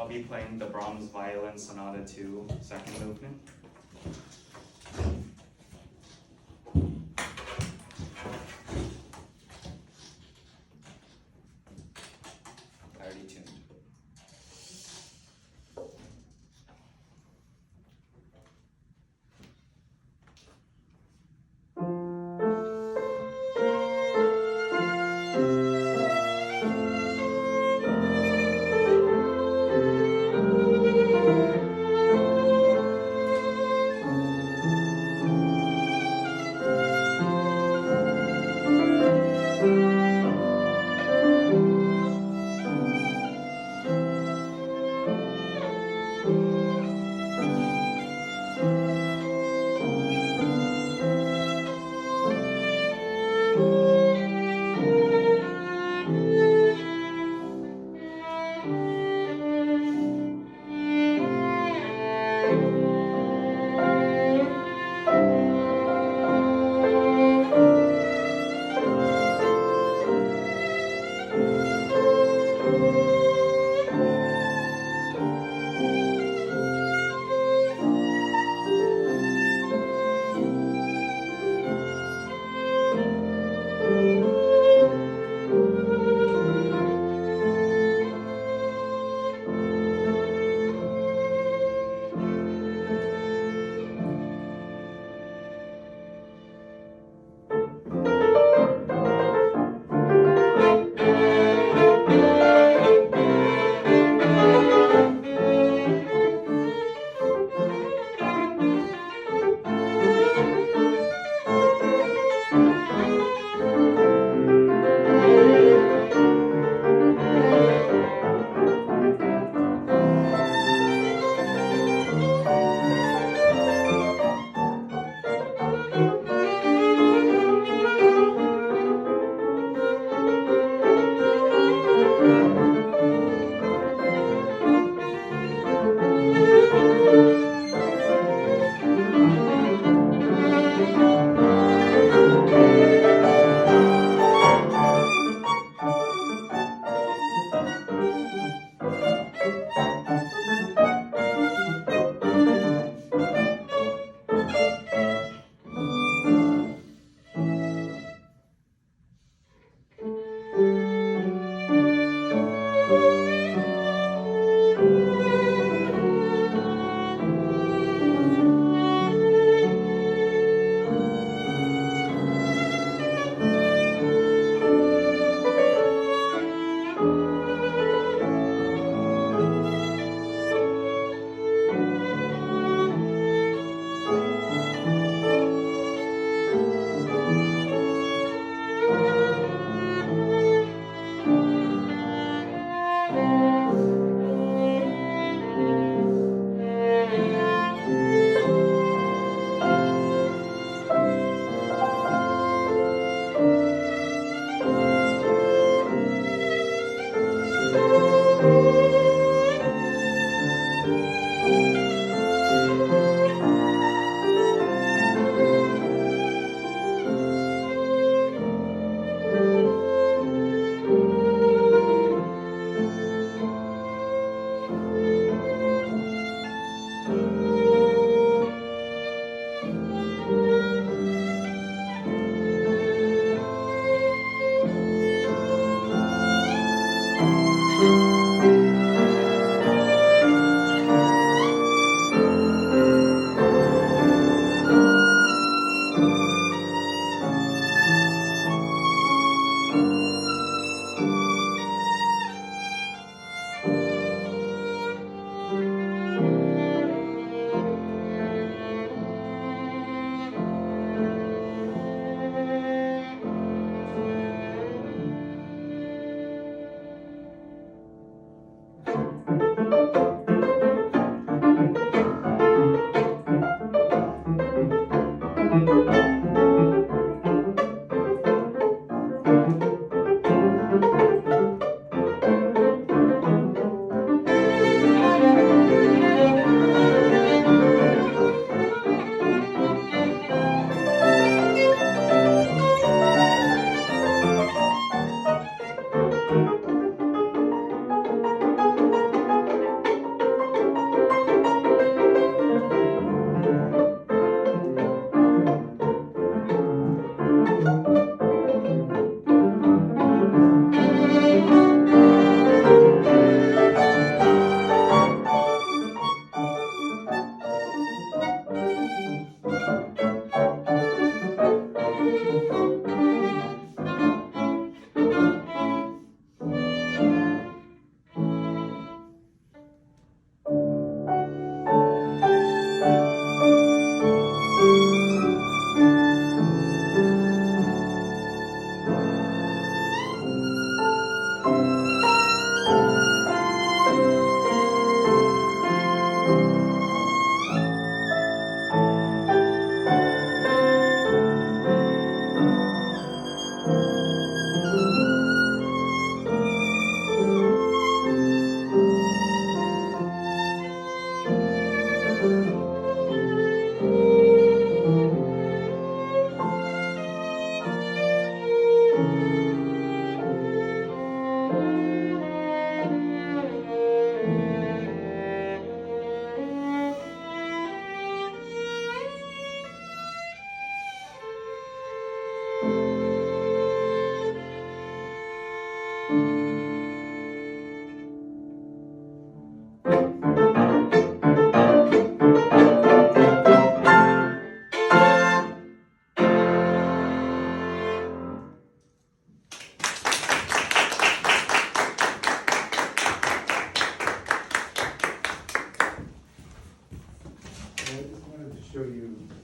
I'll be playing the Brahms Violin Sonata 2, second movement. Already tuned.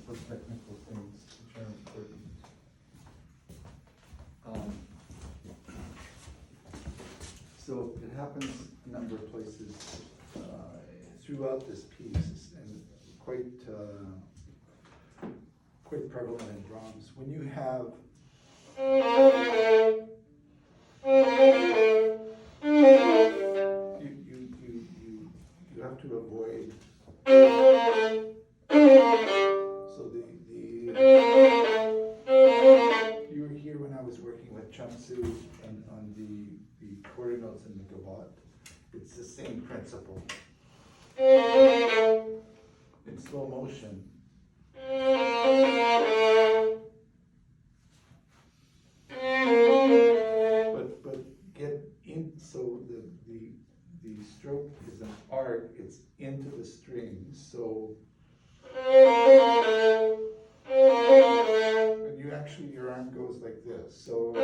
for technical things which are important. So it happens a number of places throughout this piece, and quite prevalent in Brahms. When you have you have to avoid. So you were here when I was working with Chumsu and on the quarter notes in the gavotte. It's the same principle. In slow motion. But get in, so the stroke is an arc, it's into the string, so and you actually, your arm goes like this, so you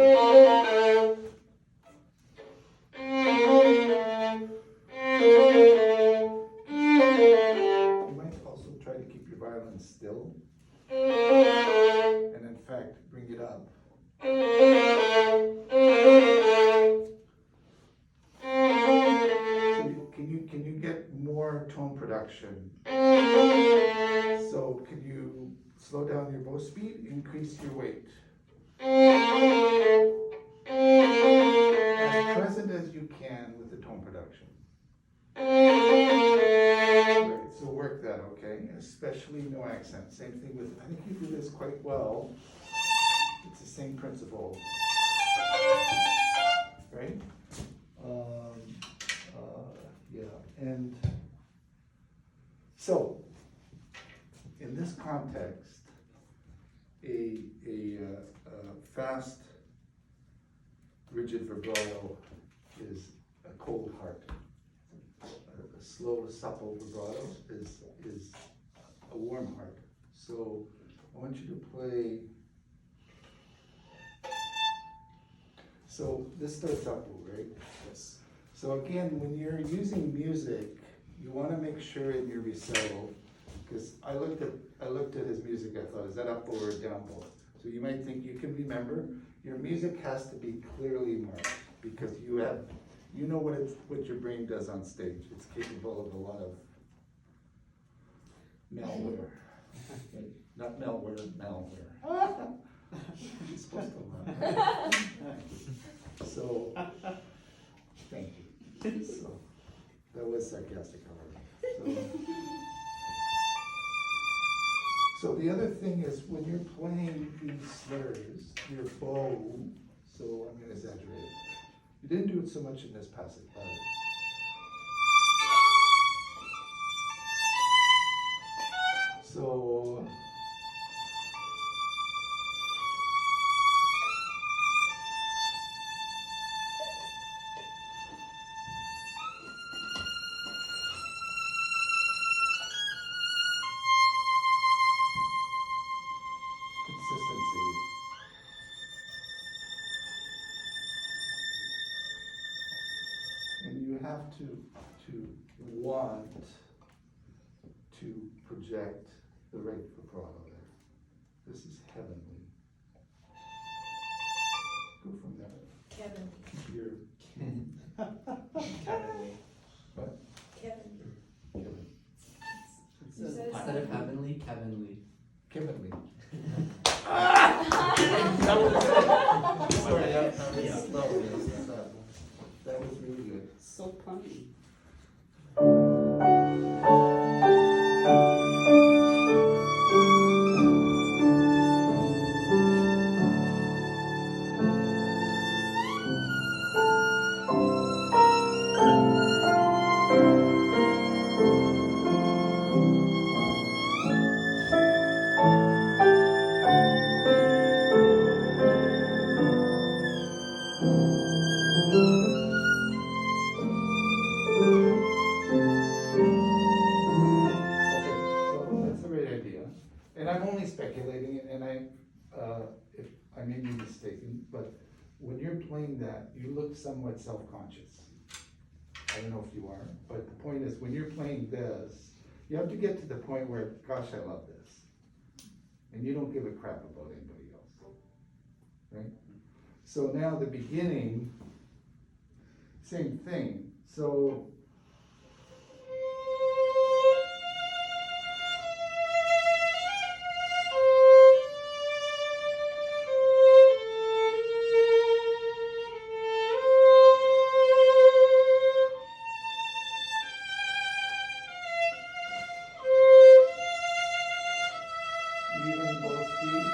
might also try to keep your violin still, and in fact, bring it up. So can you get more tone production? So can you slow down your bow speed, increase your weight? As present as you can with the tone production. Right, so work that, okay? Especially no accent. Same thing with, I think you do this quite well. It's the same principle. Right? Yeah, and so in this context, a fast, rigid vibrato is a cold heart. A slow, supple vibrato is a warm heart. So I want you to play. So this starts up, right? Yes. So again, when you're using music, you want to make sure in your recital, because I looked at his music, I thought, is that up bow or down bow? So you might think, you can remember, your music has to be clearly marked, because you know what your brain does on stage. It's capable of a lot of malware. Not malware, malware. You're supposed to laugh. So, thank you. So, that was sarcastic, however. So the other thing is, when you're playing these slurs, your bow, so I'm going to exaggerate. You didn't do it so much in this passage, but so consistency. And you have to want to project the right vibrato there. This is heavenly. Go from there. Kevin. Your Heavenly. what? Kevin. Kevin. Instead of heavenly, Kevinly. Kevinly. Sorry, that was slow. That was really good. So punny. Speculating, and if I may be mistaken, but when you're playing that, you look somewhat self-conscious. I don't know if you are, but the point is, when you're playing this, you have to get to the point where, gosh, I love this. and you don't give a crap about anybody else, right? So now the beginning, same thing, so. Even both feet,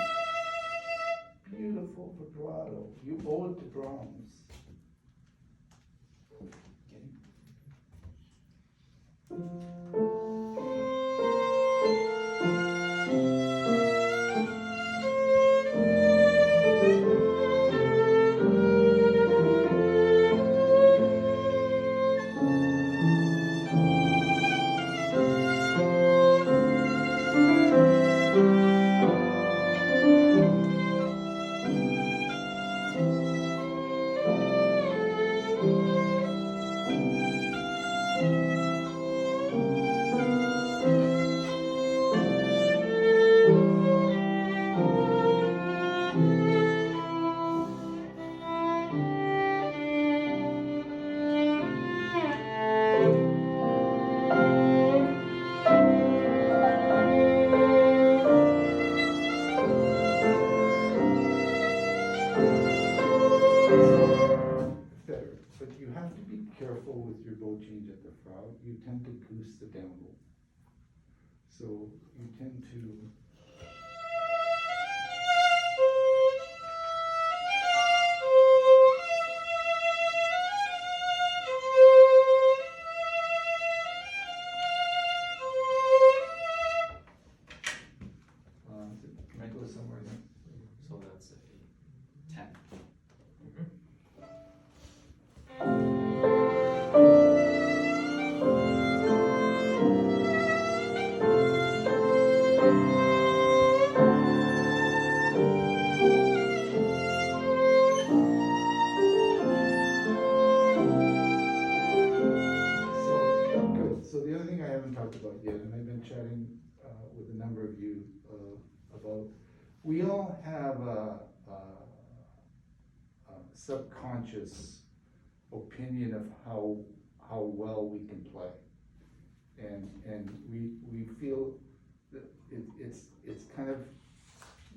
beautiful vibrato, you owe it to Brahms. Better, but you have to be careful with your bow change at the frog. You tend to goose the down bow. So you tend to. Might go somewhere there. So that's a 10. So, good. So the other thing I haven't talked about yet, and I've been chatting with a number of you about, we all have a subconscious opinion of how well we can play. And we feel that it's kind of,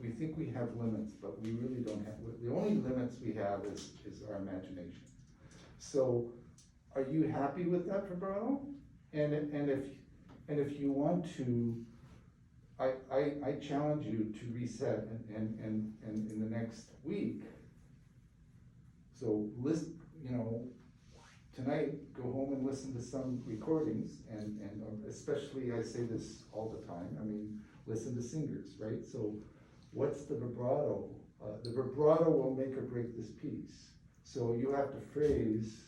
we think we have limits, but we really don't have, the only limits we have is our imagination. So, are you happy with that vibrato? And if you want to, I challenge you to reset and in the next week. So tonight, go home and listen to some recordings and especially, I say this all the time, I mean, listen to singers, right? So what's the vibrato? The vibrato will make or break this piece. So you have to phrase.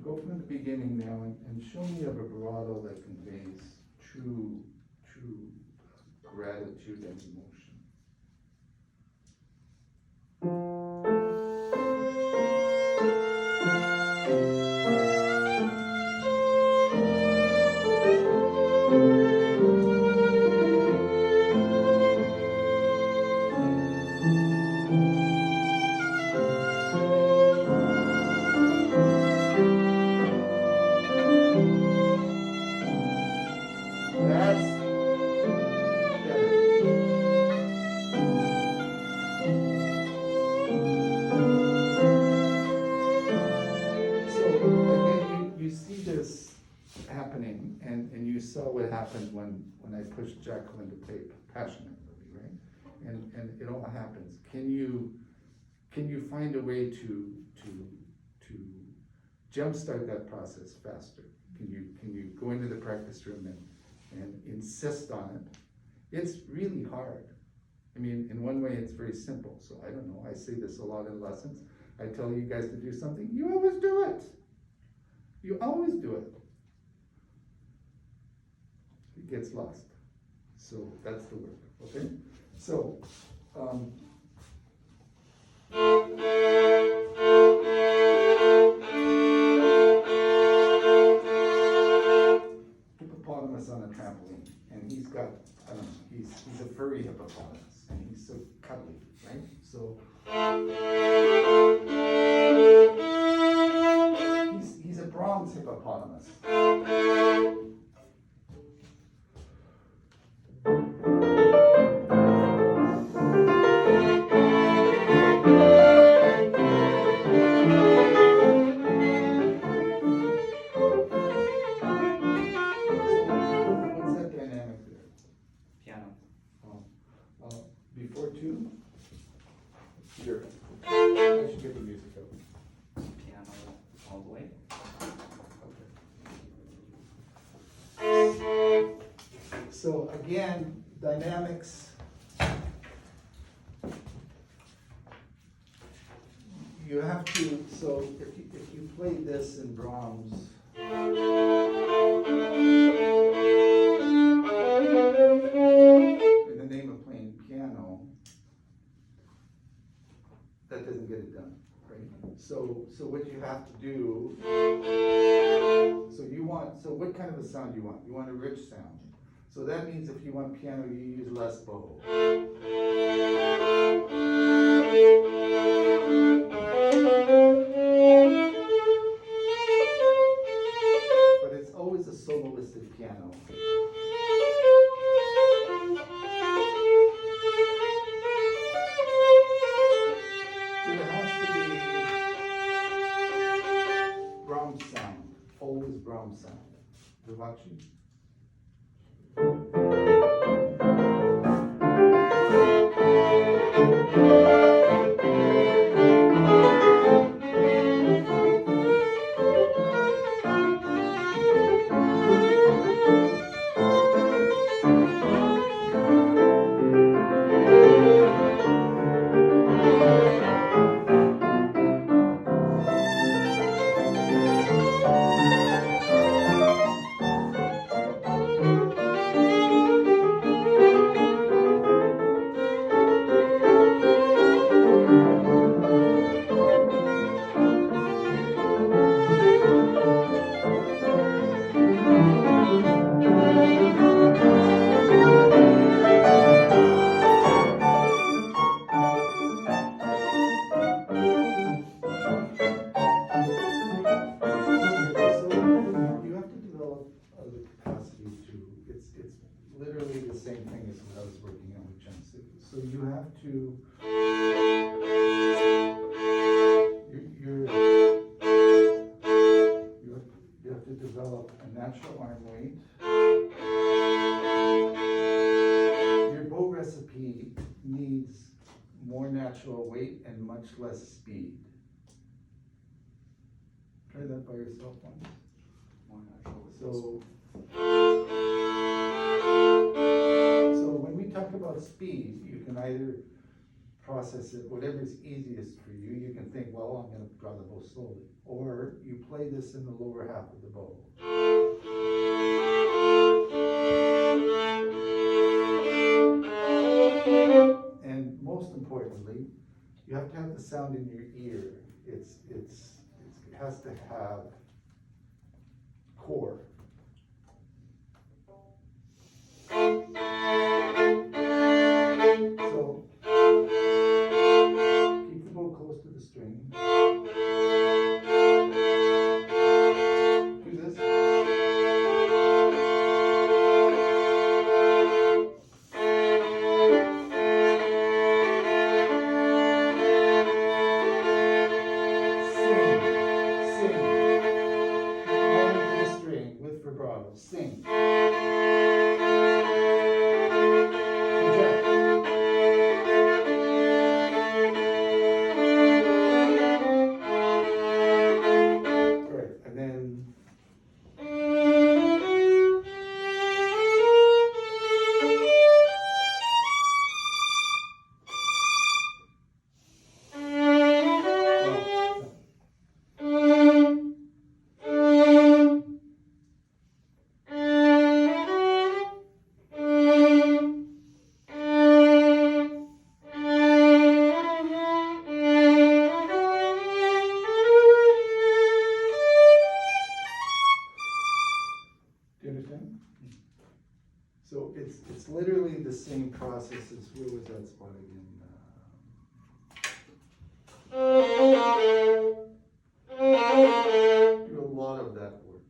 Go from the beginning now and show me a vibrato that conveys true gratitude and emotion. That's so again, you see this happening, and you saw what happened when I pushed Jacqueline to play passionately, right? And it all happens. Can you find a way to jumpstart that process faster? Can you go into the practice room and insist on it? It's really hard. I mean, in one way, it's very simple. So I don't know, I say this a lot in lessons. I tell you guys to do something, you always do it. You always do it. It gets lost. So that's the word, okay? So, hippopotamus on a trampoline, and he's got, I don't know, he's a furry hippopotamus, and he's so cuddly, right? So, he's a Brahms hippopotamus. What's that dynamic there? Piano. Before two? Here. I should get the music out. Piano all the way. Okay. So again, dynamics. You have to, so if you play this in Brahms, in the name of playing piano, that doesn't get it done, right? So what you have to do, so what kind of a sound do you want? You want a rich sound. So that means if you want piano, you use less bow. But it's always a soloistic piano. So it has to be Brahms sound, always Brahms sound. Vivace. So you have to develop the capacity to, it's literally the same thing as what I was working on with Jen City. So you have to, you have to develop a natural arm weight. Your bow recipe needs more natural weight and much less speed. Try that by yourself once. More natural. So when we talk about speed, you can either process it, whatever's easiest for you. You can think, well, I'm going to draw the bow slowly. Or you play this in the lower half of the bow. And most importantly, you have to have the sound in your ear. It has to have core. So keep the bow close to the string. Do this. Sing. where was that spot again? Do a lot of that work.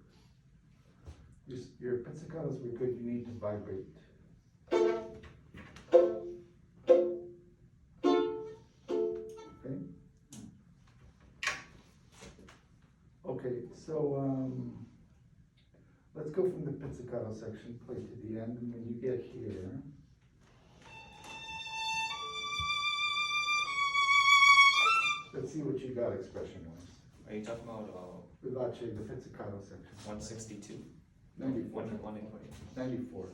Your pizzicatos were good, you need to vibrate. Okay? Okay, so, let's go from the pizzicato section, play to the end, and when you get here, let's see what you got expression-wise. Are you talking about Vivace, the pizzicato section. 162? 94. 140. 94.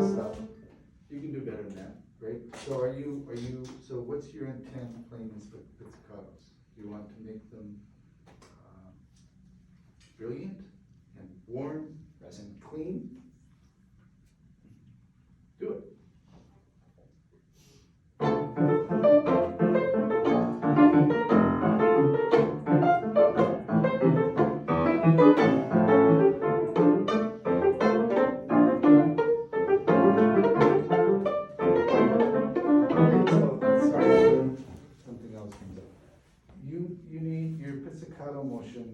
Stop. You can do better than that, right? So so what's your intent playing these pizzicatos? Do you want to make them brilliant and warm and clean? Do it. Something else comes up. You need your pizzicato motion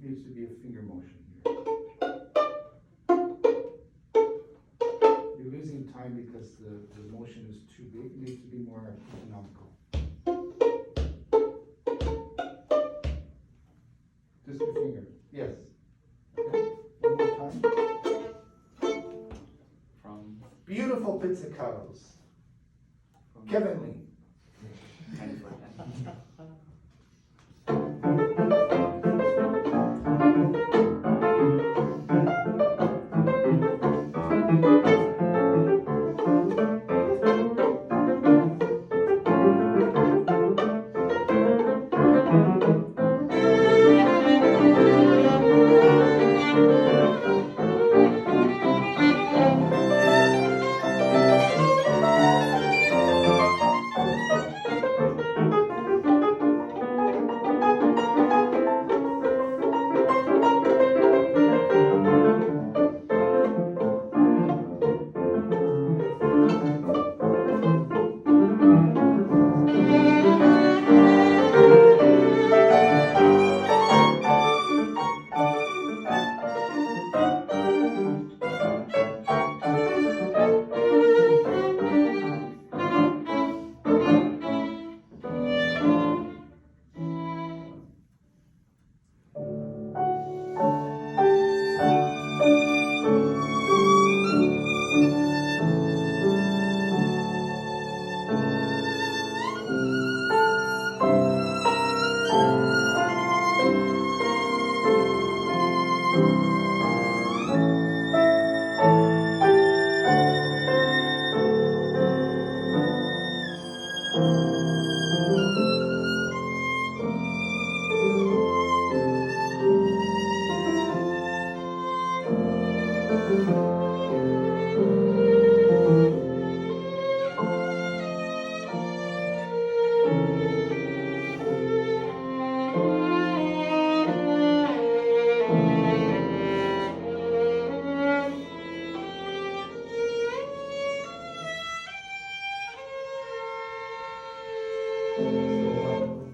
needs to be a finger motion here. You're losing time because the motion is too big. It needs to be more economical. Just your finger. Yes. Okay. One more time. From Beautiful pizzicatos. Kevin Lee. 94.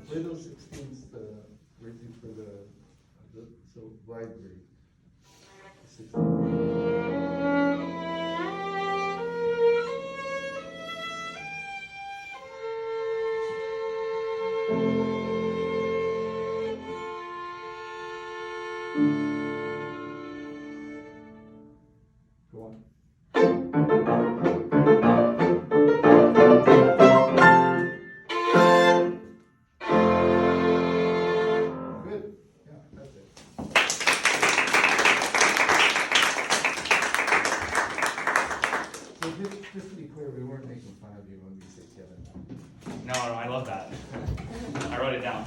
Where those 16s, where's it for so vibrate. 16. Go on. Good. Yeah, that's it. So just to be clear, we weren't making fun of you when we say Kevin. No, I love that. I wrote it down.